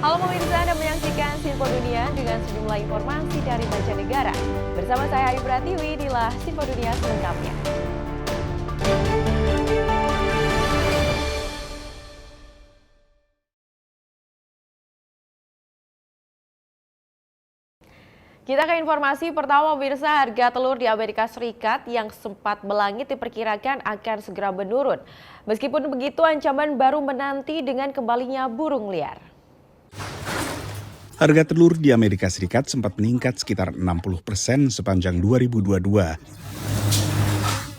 Halo pemirsa, Anda menyaksikan Sinfo Dunia dengan sejumlah informasi dari mancanegara. Bersama saya Ari Pratiwi, inilah Sinfo Dunia selengkapnya. Kita ke informasi pertama, pemirsa. Harga telur di Amerika Serikat yang sempat melangit diperkirakan akan segera menurun. Meskipun begitu, ancaman baru menanti dengan kembalinya burung liar. Harga telur di Amerika Serikat sempat meningkat sekitar 60% sepanjang 2022.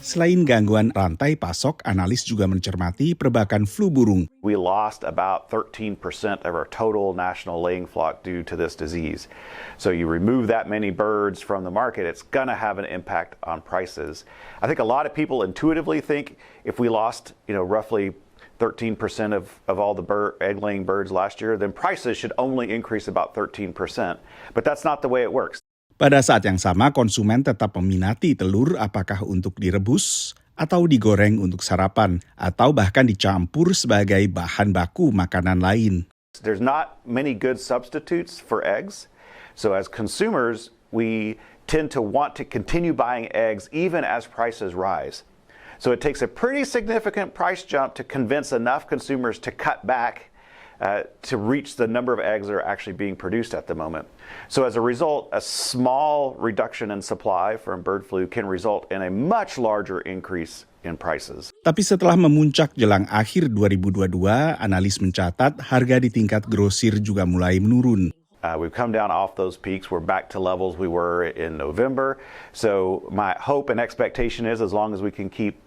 Selain gangguan rantai pasok, analis juga mencermati perbakan flu burung. We lost about 13% of our total national laying flock due to this disease. So you remove that many birds from the market, it's going to have an impact on prices. I think a lot of people intuitively think if we lost, roughly 13% of all the egg-laying birds last year, then prices should only increase about 13%. But that's not the way it works. Pada saat yang sama, konsumen tetap meminati telur apakah untuk direbus atau digoreng untuk sarapan, atau bahkan dicampur sebagai bahan baku makanan lain. There's not many good substitutes for eggs. So as consumers, we tend to want to continue buying eggs even as prices rise. So it takes a pretty significant price jump to convince enough consumers to cut back to reach the number of eggs that are actually being produced at the moment. So as a result, a small reduction in supply from bird flu can result in a much larger increase in prices. Tapi setelah memuncak jelang akhir 2022, analis mencatat harga di tingkat grosir juga mulai menurun. We've come down off those peaks. We're back to levels we were in November. So my hope and expectation is as long as we can keep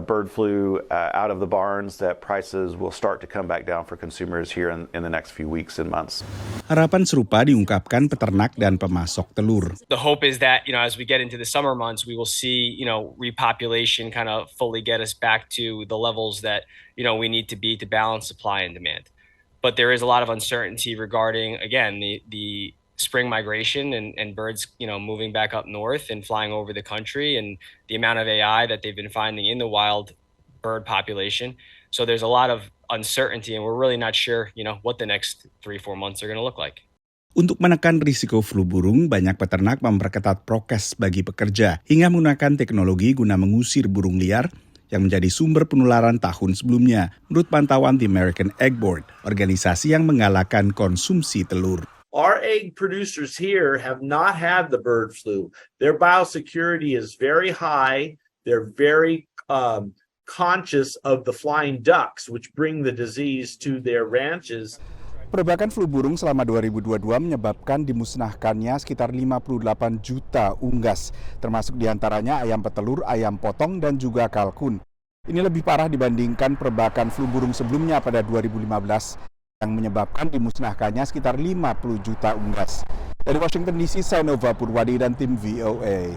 bird flu out of the barns, that prices will start to come back down for consumers here in the next few weeks and months. Harapan serupa diungkapkan peternak dan pemasok telur. The hope is that, as we get into the summer months, we will see, repopulation kind of fully get us back to the levels that, we need to be to balance supply and demand. But there is a lot of uncertainty regarding, again, the spring migration and birds, moving back up north and flying over the country, and the amount of AI that they've been finding in the wild bird population. So there's a lot of uncertainty, and we're really not sure, what the next 3-4 months are going to look like. Untuk menekan risiko flu burung, banyak peternak memperketat prokes bagi pekerja hingga menggunakan teknologi guna mengusir burung liar yang menjadi sumber penularan tahun sebelumnya, menurut pantauan The American Egg Board, organisasi yang menggalakkan konsumsi telur. Our egg producers here have not had the bird flu. Their biosecurity is very high. They're very conscious of the flying ducks, which bring the disease to their ranches. Perbakan flu burung selama 2022 menyebabkan dimusnahkannya sekitar 58 juta unggas, termasuk diantaranya ayam petelur, ayam potong, dan juga kalkun. Ini lebih parah dibandingkan perbakan flu burung sebelumnya pada 2015, yang menyebabkan dimusnahkannya sekitar 50 juta unggas. Dari Washington DC, saya Nova Purwadi dan tim VOA.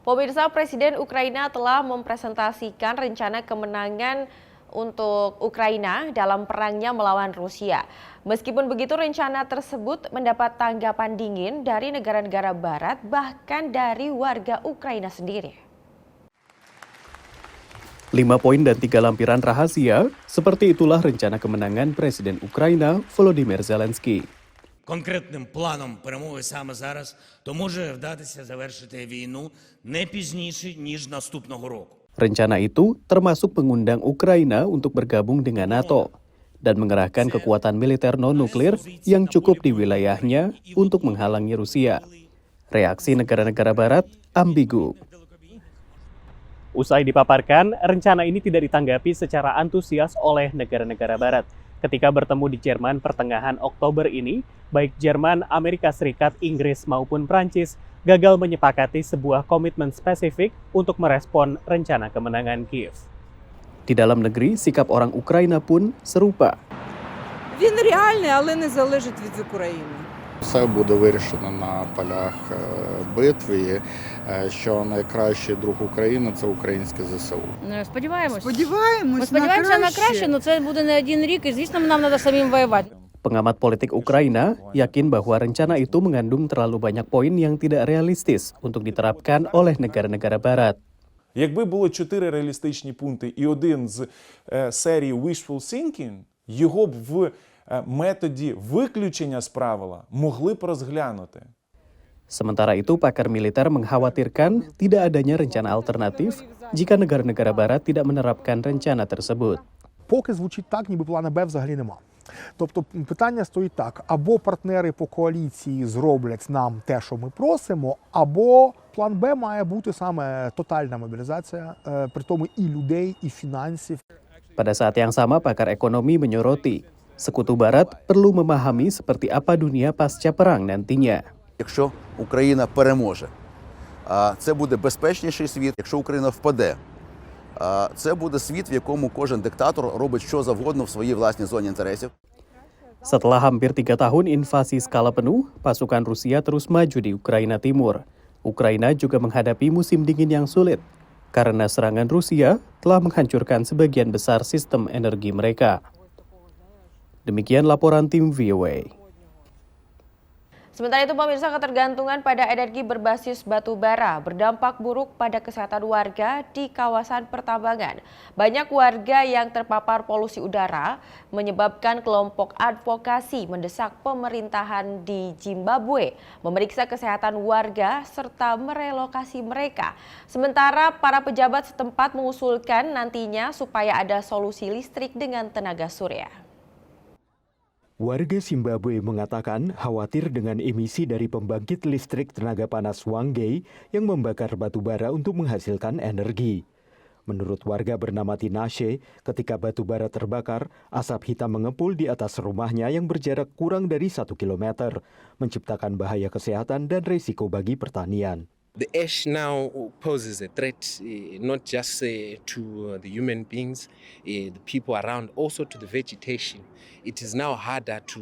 Pemirsa, Presiden Ukraina telah mempresentasikan rencana kemenangan untuk Ukraina dalam perangnya melawan Rusia. Meskipun begitu, rencana tersebut mendapat tanggapan dingin dari negara-negara barat, bahkan dari warga Ukraina sendiri. 5 poin dan 3 lampiran rahasia, seperti itulah rencana kemenangan Presiden Ukraina Volodymyr Zelensky. Конкретним планом перемоги саме зараз, то може вдатися завершити війну не пізніше, ніж наступного року. Rencana itu termasuk mengundang Ukraina untuk bergabung dengan NATO dan mengerahkan kekuatan militer non-nuklir yang cukup di wilayahnya untuk menghalangi Rusia. Reaksi negara-negara barat ambigu. Usai dipaparkan, rencana ini tidak ditanggapi secara antusias oleh negara-negara barat. Ketika bertemu di Jerman pertengahan Oktober ini, baik Jerman, Amerika Serikat, Inggris maupun Prancis gagal menyepakati sebuah komitmen spesifik untuk merespon rencana kemenangan Kiev. Di dalam negeri, sikap orang Ukraina pun serupa. Він реальний, але не залежить від України. Все буде вирішено на полях битви, що найкращий друг України – це українське ЗСУ. Сподіваємось. Сподіваємось, Ми сподіваємося на краще, краще. але це буде не один рік, і звісно, нам треба самим воювати. Pengamat politik Ukraina yakin bahwa rencana itu mengandung terlalu banyak poin yang tidak realistis untuk diterapkan oleh negara-negara barat. Якби було 4 реалістичні пункти і один з серії wishful thinking, його б в методі виключення з правила могли б розглянути. Sementara itu, pakar militer mengkhawatirkan tidak adanya rencana alternatif jika negara-negara barat tidak menerapkan rencana tersebut. Поки звучить так, ніби плана Б взагалі нема. Тобто питання стоїть так: або партнери по коаліції зроблять нам те, що ми просимо, або план Б має бути саме тотальна мобілізація, при тому і людей, і фінансів. Pada saat yang sama, pakar ekonomi menyoroti, Sekutu Barat perlu memahami seperti apa dunia pasca perang nantinya. Якщо Україна переможе, це буде безпечніший світ. Якщо Україна впаде, це буде світ, в якому кожен диктатор робить що завгодно в своїй власній зоні інтересів. Setelah hampir 3 tahun invasi skala penuh, pasukan Rusia terus maju di Ukraina Timur. Ukraina juga menghadapi musim dingin yang sulit karena serangan Rusia telah menghancurkan sebagian besar sistem energi mereka. Demikian laporan tim VOA. Sementara itu, pemirsa, ketergantungan pada energi berbasis batu bara berdampak buruk pada kesehatan warga di kawasan pertambangan. Banyak warga yang terpapar polusi udara menyebabkan kelompok advokasi mendesak pemerintahan di Zimbabwe memeriksa kesehatan warga serta merelokasi mereka. Sementara para pejabat setempat mengusulkan nantinya supaya ada solusi listrik dengan tenaga surya. Warga Zimbabwe mengatakan khawatir dengan emisi dari pembangkit listrik tenaga panas Hwange yang membakar batu bara untuk menghasilkan energi. Menurut warga bernama Tinashe, ketika batu bara terbakar, asap hitam mengepul di atas rumahnya yang berjarak kurang dari 1 kilometer, menciptakan bahaya kesehatan dan risiko bagi pertanian. The ash now poses a threat not just to the human beings, the people around, also to the vegetation. It is now harder to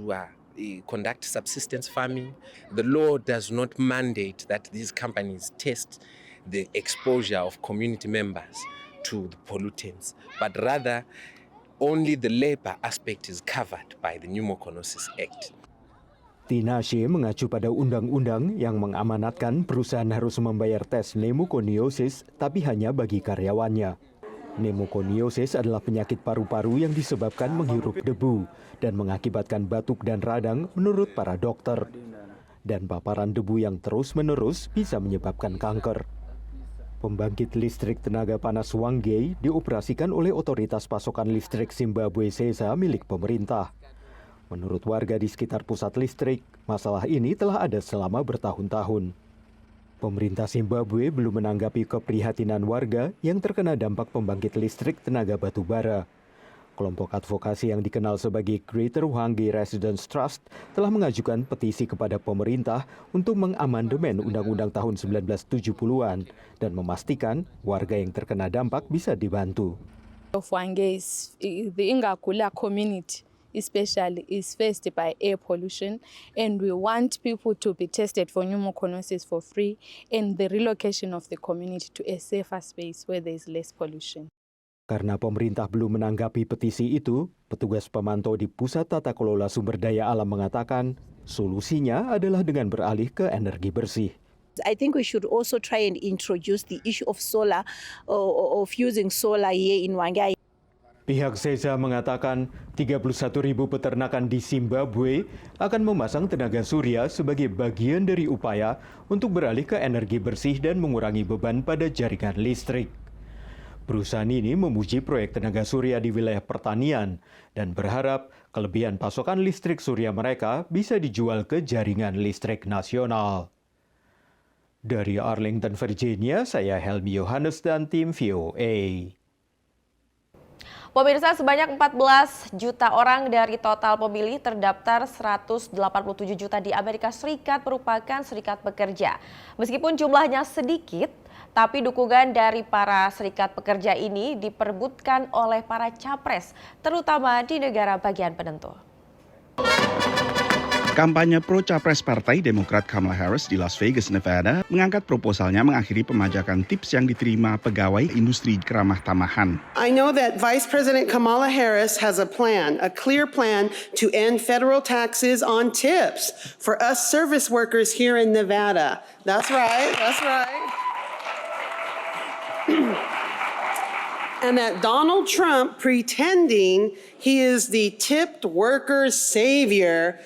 conduct subsistence farming. The law does not mandate that these companies test the exposure of community members to the pollutants, but rather only the labor aspect is covered by the Pneumoconiosis Act. Tinashe mengacu pada undang-undang yang mengamanatkan perusahaan harus membayar tes pneumoconiosis, tapi hanya bagi karyawannya. Pneumoconiosis adalah penyakit paru-paru yang disebabkan menghirup debu dan mengakibatkan batuk dan radang menurut para dokter. Dan paparan debu yang terus-menerus bisa menyebabkan kanker. Pembangkit listrik tenaga panas Hwange dioperasikan oleh Otoritas Pasokan Listrik Zimbabwe SESA milik pemerintah. Menurut warga di sekitar pusat listrik, masalah ini telah ada selama bertahun-tahun. Pemerintah Zimbabwe belum menanggapi keprihatinan warga yang terkena dampak pembangkit listrik tenaga batu bara. Kelompok advokasi yang dikenal sebagai Greater Hwange Residents Trust telah mengajukan petisi kepada pemerintah untuk mengamandemen Undang-Undang tahun 1970-an dan memastikan warga yang terkena dampak bisa dibantu. Hwange is the Ingakula community. Especially is faced by air pollution, and we want people to be tested for pneumoconiosis for free and the relocation of the community to a safer space where there is less pollution. Karena pemerintah belum menanggapi petisi itu, petugas pemantau di Pusat Tata Kelola Sumber Daya Alam mengatakan solusinya adalah dengan beralih ke energi bersih. I think we should also try and introduce the issue of solar, of using solar here in Hwange. Pihak SESA mengatakan 31.000 peternakan di Zimbabwe akan memasang tenaga surya sebagai bagian dari upaya untuk beralih ke energi bersih dan mengurangi beban pada jaringan listrik. Perusahaan ini memuji proyek tenaga surya di wilayah pertanian dan berharap kelebihan pasokan listrik surya mereka bisa dijual ke jaringan listrik nasional. Dari Arlington, Virginia, saya Helmi Yohanes dan tim VOA. Pemirsa, sebanyak 14 juta orang dari total pemilih terdaftar 187 juta di Amerika Serikat merupakan serikat pekerja. Meskipun jumlahnya sedikit, tapi dukungan dari para serikat pekerja ini diperebutkan oleh para capres, terutama di negara bagian penentu. Kampanye pro-capres Partai Demokrat Kamala Harris di Las Vegas, Nevada, mengangkat proposalnya mengakhiri pemajakan tips yang diterima pegawai industri keramah tamahan. I know that Vice President Kamala Harris has a plan, a clear plan to end federal taxes on tips for us service workers here in Nevada. That's right, that's right. and that Donald Trump pretending he is the tipped workers' savior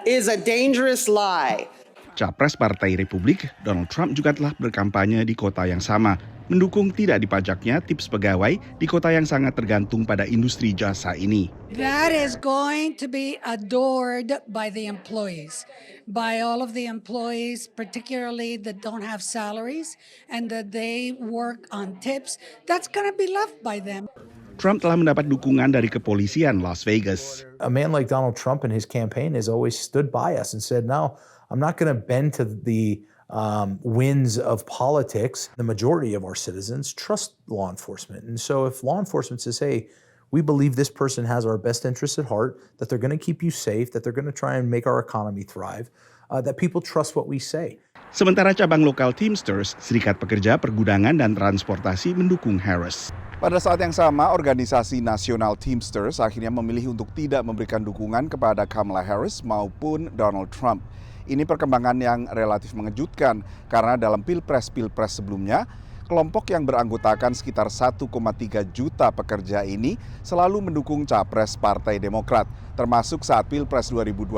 is a dangerous lie. Capres Partai Republik, Donald Trump juga telah berkampanye di kota yang sama, mendukung tidak dipajaknya tips pegawai di kota yang sangat tergantung pada industri jasa ini. That is going to be adored by the employees, by all of the employees, particularly that don't have salaries and that they work on tips. That's going to be loved by them. Trump telah mendapat dukungan dari kepolisian Las Vegas. A man like Donald Trump and his campaign has always stood by us and said, no, I'm not going to bend to the winds of politics. The majority of our citizens trust law enforcement. And so if law enforcement says, hey, we believe this person has our best interests at heart, that they're going to keep you safe, that they're going to try and make our economy thrive, that people trust what we say. Sementara cabang lokal Teamsters, Serikat Pekerja Pergudangan dan Transportasi mendukung Harris. Pada saat yang sama, organisasi nasional Teamsters akhirnya memilih untuk tidak memberikan dukungan kepada Kamala Harris maupun Donald Trump. Ini perkembangan yang relatif mengejutkan karena dalam pilpres-pilpres sebelumnya, kelompok yang beranggotakan sekitar 1,3 juta pekerja ini selalu mendukung capres Partai Demokrat, termasuk saat Pilpres 2020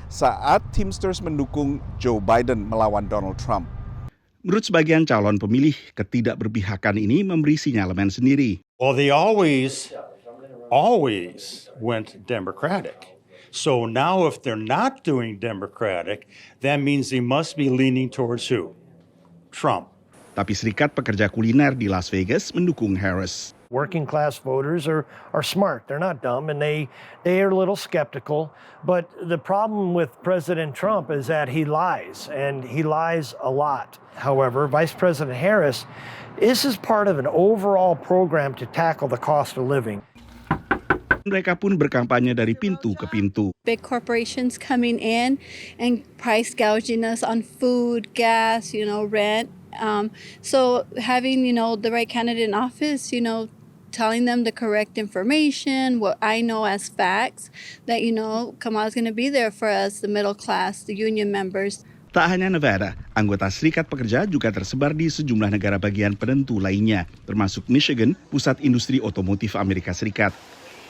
saat Teamsters mendukung Joe Biden melawan Donald Trump. Menurut sebagian calon pemilih, ketidakberpihakan ini memberi sinyalemen sendiri. Well, they always went Democratic. So now if they're not doing Democratic, that means they must be leaning towards who? Trump. Tapi Serikat Pekerja Kuliner di Las Vegas mendukung Harris. Working class voters are smart. They're not dumb, and they are a little skeptical. But the problem with President Trump is that he lies, and he lies a lot. However, Vice President Harris, this is part of an overall program to tackle the cost of living. Mereka pun berkampanye dari pintu ke pintu. Big corporations coming in and price gouging us on food, gas, rent. So having, the right candidate in office, telling them the correct information, what I know as facts, that, Kamala's going to be there for us, the middle class, the union members. Tak hanya Nevada, anggota Serikat Pekerja juga tersebar di sejumlah negara bagian penentu lainnya, termasuk Michigan, pusat industri otomotif Amerika Serikat.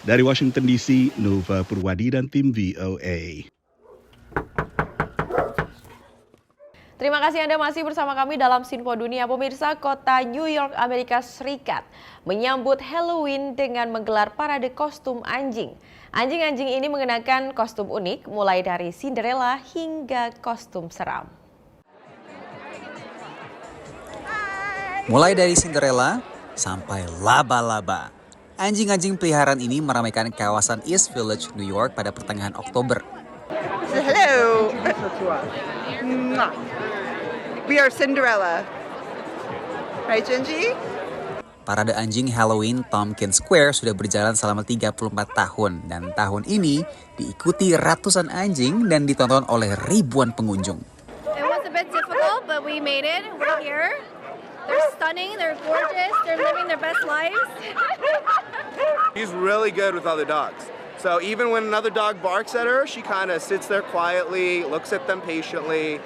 Dari Washington DC, Nova Purwadi dan tim VOA. Terima kasih Anda masih bersama kami dalam Sinfo Dunia. Pemirsa, kota New York, Amerika Serikat menyambut Halloween dengan menggelar parade kostum anjing. Anjing-anjing ini mengenakan kostum unik, mulai dari Cinderella hingga kostum seram. Mulai dari Cinderella sampai laba-laba. Anjing-anjing peliharaan ini meramaikan kawasan East Village, New York pada pertengahan Oktober. Hello. We are Cinderella. Right, Genji? Parade anjing Halloween Tompkins Square sudah berjalan selama 34 tahun dan tahun ini diikuti ratusan anjing dan ditonton oleh ribuan pengunjung. It was a bit difficult, but we made it. We're here. They're stunning, they're gorgeous, they're living their best lives. She's really good with other dogs. So even when another dog barks at her, she kind of sits there quietly, looks at them patiently,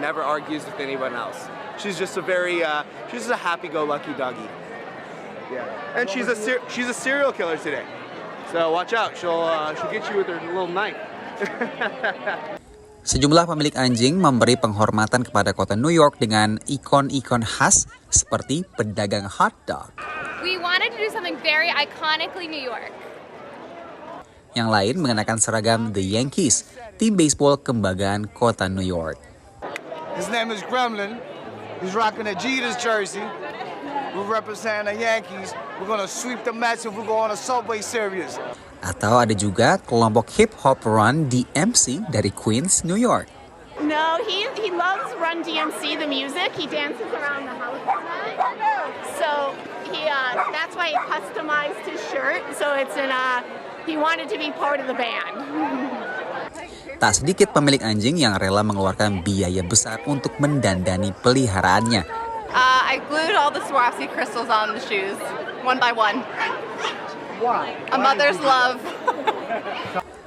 never argues with anyone else. She's just a happy-go-lucky doggy. Yeah, and she's a serial killer today. So watch out, she'll get you with her little knife. Sejumlah pemilik anjing memberi penghormatan kepada kota New York dengan ikon-ikon khas seperti pedagang hot dog. We wanted to do something very iconically New York. Yang lain mengenakan seragam The Yankees, tim baseball kebanggaan kota New York. His name is Gremlin. He's rocking a Jeter's jersey. We represent the Yankees. We're gonna sweep the Mets if we go on a Subway series. Atau ada juga kelompok hip hop Run DMC dari Queens, New York. No, he loves Run DMC, the music. He dances around the house. So that's why he customized his shirt. So he wanted to be part of the band. Tak sedikit pemilik anjing yang rela mengeluarkan biaya besar untuk mendandani peliharaannya. I glued all the Swarovski crystals on the shoes, one by one. A mother's love.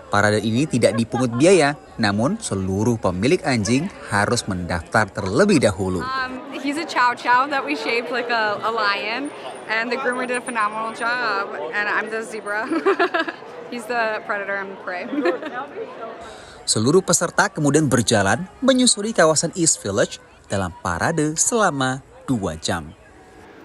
Parade ini tidak dipungut biaya, namun seluruh pemilik anjing harus mendaftar terlebih dahulu. He's a chow chow that we shaped like a lion, and the groomer did a phenomenal job, and I'm the zebra. He's the predator, I'm the prey. Seluruh peserta kemudian berjalan menyusuri kawasan East Village dalam parade selama 2 jam.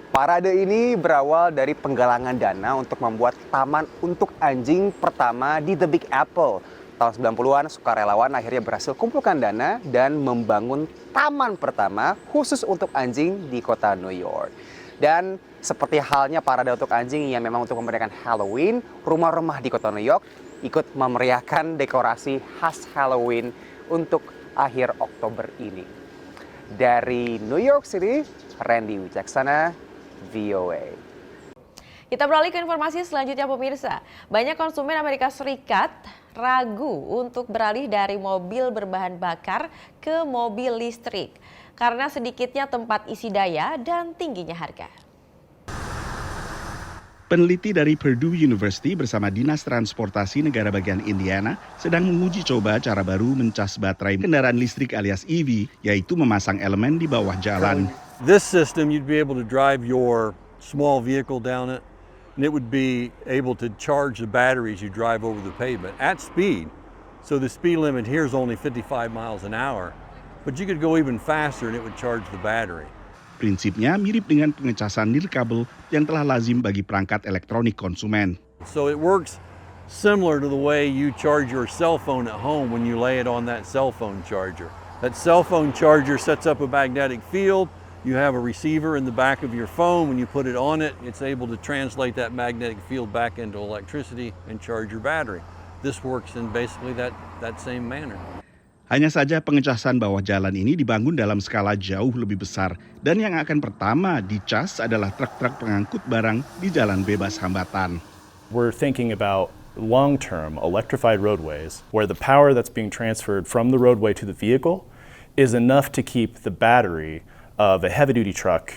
Parade ini berawal dari penggalangan dana untuk membuat taman untuk anjing pertama di The Big Apple. Tahun 90-an, sukarelawan akhirnya berhasil kumpulkan dana dan membangun taman pertama khusus untuk anjing di kota New York. Dan seperti halnya parade untuk anjing yang memang untuk memeriahkan Halloween, rumah-rumah di kota New York ikut memeriahkan dekorasi khas Halloween untuk akhir Oktober ini. Dari New York City, Randy Wijaksana, VOA. Kita beralih ke informasi selanjutnya pemirsa. Banyak konsumen Amerika Serikat ragu untuk beralih dari mobil berbahan bakar ke mobil listrik karena sedikitnya tempat isi daya dan tingginya harga. Peneliti dari Purdue University bersama Dinas Transportasi Negara Bagian Indiana sedang menguji coba cara baru mencas baterai kendaraan listrik alias EV, yaitu memasang elemen di bawah jalan. This system, you'd be able to drive your small vehicle down it, and it would be able to charge the batteries you drive over the pavement at speed. So the speed limit here is only 55 miles an hour, but you could go even faster and it would charge the battery. Prinsipnya mirip dengan pengecasan nirkabel yang telah lazim bagi perangkat elektronik konsumen. So it works similar to the way you charge your cell phone at home when you lay it on that cell phone charger. That cell phone charger sets up a magnetic field. You have a receiver in the back of your phone. When you put it on it, it's able to translate that magnetic field back into electricity and charge your battery. This works in basically that same manner. Hanya saja pengecasan bawah jalan ini dibangun dalam skala jauh lebih besar dan yang akan pertama dicas adalah truk-truk pengangkut barang di jalan bebas hambatan. We're thinking about long-term electrified roadways where the power that's being transferred from the roadway to the vehicle is enough to keep the battery of a heavy-duty truck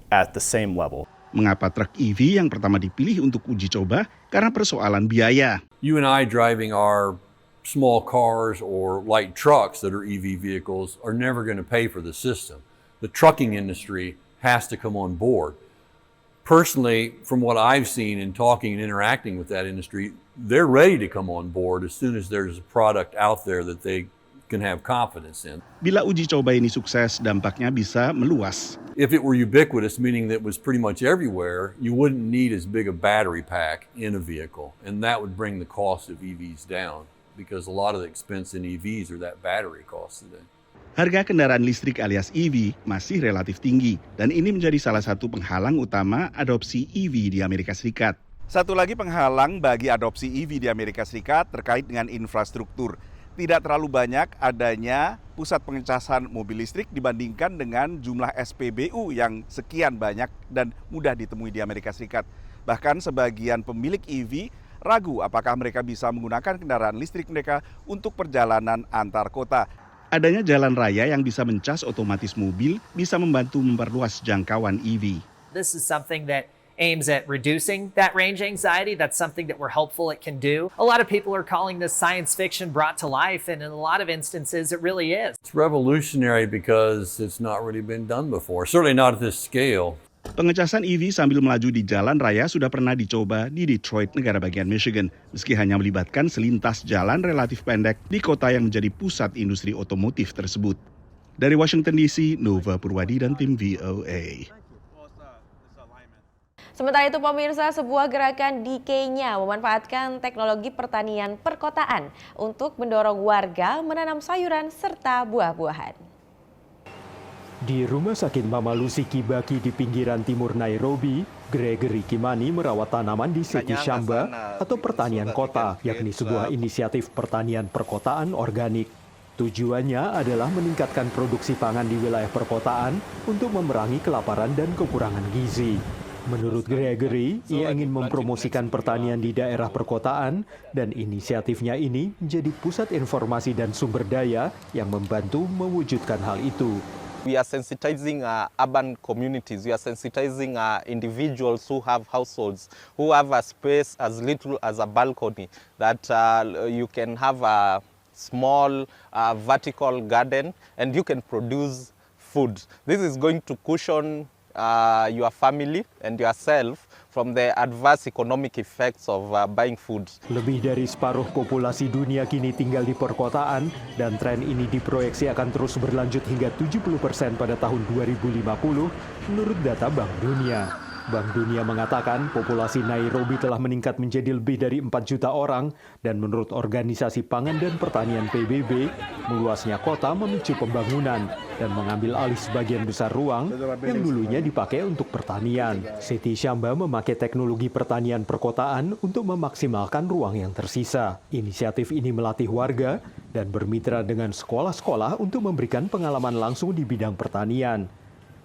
at the same level. Mengapa truk EV yang pertama dipilih untuk uji coba? Karena persoalan biaya. You and I driving our small cars or light trucks that are EV vehicles are never going to pay for the system. The trucking industry has to come on board. Personally, from what I've seen in talking and interacting with that industry, they're ready to come on board as soon as there's a product out there that they can have confidence in. Bila uji coba ini sukses, dampaknya bisa meluas. If it were ubiquitous, meaning that it was pretty much everywhere, you wouldn't need as big a battery pack in a vehicle, and that would bring the cost of EVs down, because a lot of the expense in EVs are that battery cost today. Harga kendaraan listrik alias EV masih relatif tinggi, dan ini menjadi salah satu penghalang utama adopsi EV di Amerika Serikat. Satu lagi penghalang bagi adopsi EV di Amerika Serikat terkait dengan infrastruktur. Tidak terlalu banyak adanya pusat pengecasan mobil listrik dibandingkan dengan jumlah SPBU yang sekian banyak dan mudah ditemui di Amerika Serikat. Bahkan sebagian pemilik EV ragu apakah mereka bisa menggunakan kendaraan listrik mereka untuk perjalanan antar kota. Adanya jalan raya yang bisa mencas otomatis mobil bisa membantu memperluas jangkauan EV. This is something that aims at reducing that range anxiety. That's something that we're hopeful it can do. A lot of people are calling this science fiction brought to life, and in a lot of instances it really is. It's revolutionary because it's not really been done before, certainly not at this scale. Pengecasan EV sambil melaju di jalan raya sudah pernah dicoba di Detroit, negara bagian Michigan, meski hanya melibatkan selintas jalan relatif pendek di kota yang menjadi pusat industri otomotif tersebut. Dari Washington DC, Nova Purwadi dan tim VOA. Sementara itu pemirsa, sebuah gerakan di Kenya memanfaatkan teknologi pertanian perkotaan untuk mendorong warga menanam sayuran serta buah-buahan. Di Rumah Sakit Mama Lucy Kibaki di pinggiran timur Nairobi, Gregory Kimani merawat tanaman di Seti Shamba atau pertanian kota, yakni sebuah inisiatif pertanian perkotaan organik. Tujuannya adalah meningkatkan produksi pangan di wilayah perkotaan untuk memerangi kelaparan dan kekurangan gizi. Menurut Gregory, ia ingin mempromosikan pertanian di daerah perkotaan dan inisiatifnya ini menjadi pusat informasi dan sumber daya yang membantu mewujudkan hal itu. We are sensitizing urban communities. We are sensitizing individuals who have households, who have a space as little as a balcony, that you can have a small vertical garden and you can produce food. This is going to cushion your family and yourself from the adverse economic effects of buying food. Lebih dari separuh populasi dunia kini tinggal di perkotaan dan tren ini diproyeksi akan terus berlanjut hingga 70% pada tahun 2050 menurut data Bank Dunia. Bank Dunia mengatakan populasi Nairobi telah meningkat menjadi lebih dari 4 juta orang dan menurut Organisasi Pangan dan Pertanian PBB, meluasnya kota memicu pembangunan dan mengambil alih sebagian besar ruang yang dulunya dipakai untuk pertanian. Siti Shamba memakai teknologi pertanian perkotaan untuk memaksimalkan ruang yang tersisa. Inisiatif ini melatih warga dan bermitra dengan sekolah-sekolah untuk memberikan pengalaman langsung di bidang pertanian,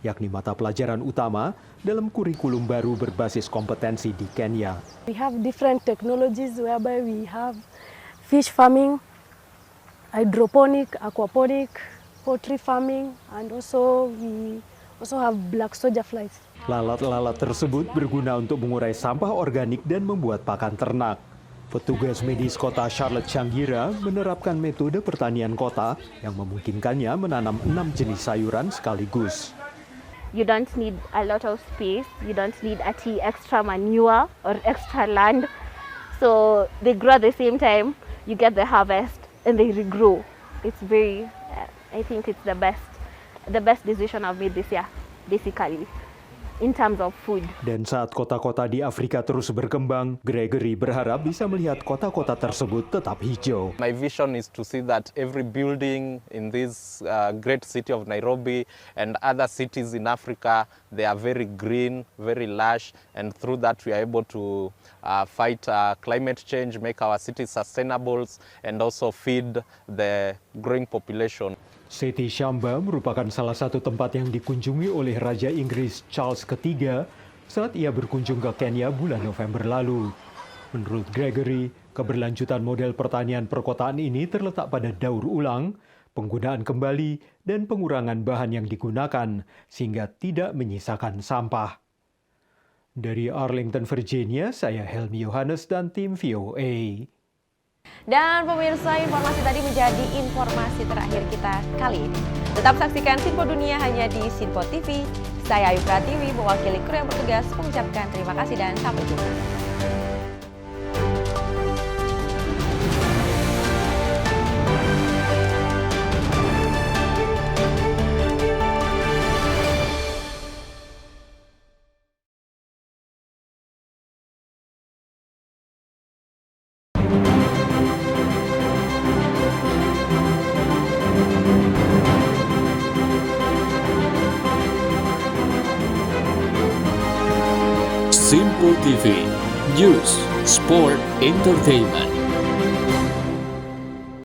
yakni mata pelajaran utama dalam kurikulum baru berbasis kompetensi di Kenya. We have different technologies whereby we have fish farming, hydroponic, aquaponic, poultry farming, and also we have black soldier flies. Lalat-lalat tersebut berguna untuk mengurai sampah organik dan membuat pakan ternak. Petugas medis kota Charlotte Changira menerapkan metode pertanian kota yang memungkinkannya menanam 6 jenis sayuran sekaligus. You don't need a lot of space, you don't need extra manure or extra land. So they grow at the same time, you get the harvest and they regrow. It's very, I think it's the best decision I've made this year, basically, in terms of food. Dan saat kota-kota di Afrika terus berkembang, Gregory berharap bisa melihat kota-kota tersebut tetap hijau. My vision is to see that every building in this great city of Nairobi and other cities in Africa, they are very green, very lush, and through that we are able to fight climate change, make our cities sustainable, and also feed the growing population. Siti Shamba merupakan salah satu tempat yang dikunjungi oleh Raja Inggris Charles III saat ia berkunjung ke Kenya bulan November lalu. Menurut Gregory, keberlanjutan model pertanian perkotaan ini terletak pada daur ulang, penggunaan kembali, dan pengurangan bahan yang digunakan sehingga tidak menyisakan sampah. Dari Arlington, Virginia, saya Helmi Yohanes dan tim VOA. Dan pemirsa, informasi tadi menjadi informasi terakhir kita kali ini. Tetap saksikan Sinpo Dunia hanya di Sinpo TV. Saya Ayu Pratiwi, mewakili kru yang bertugas, mengucapkan terima kasih dan sampai jumpa. Sinpo TV, News, Sport, Entertainment.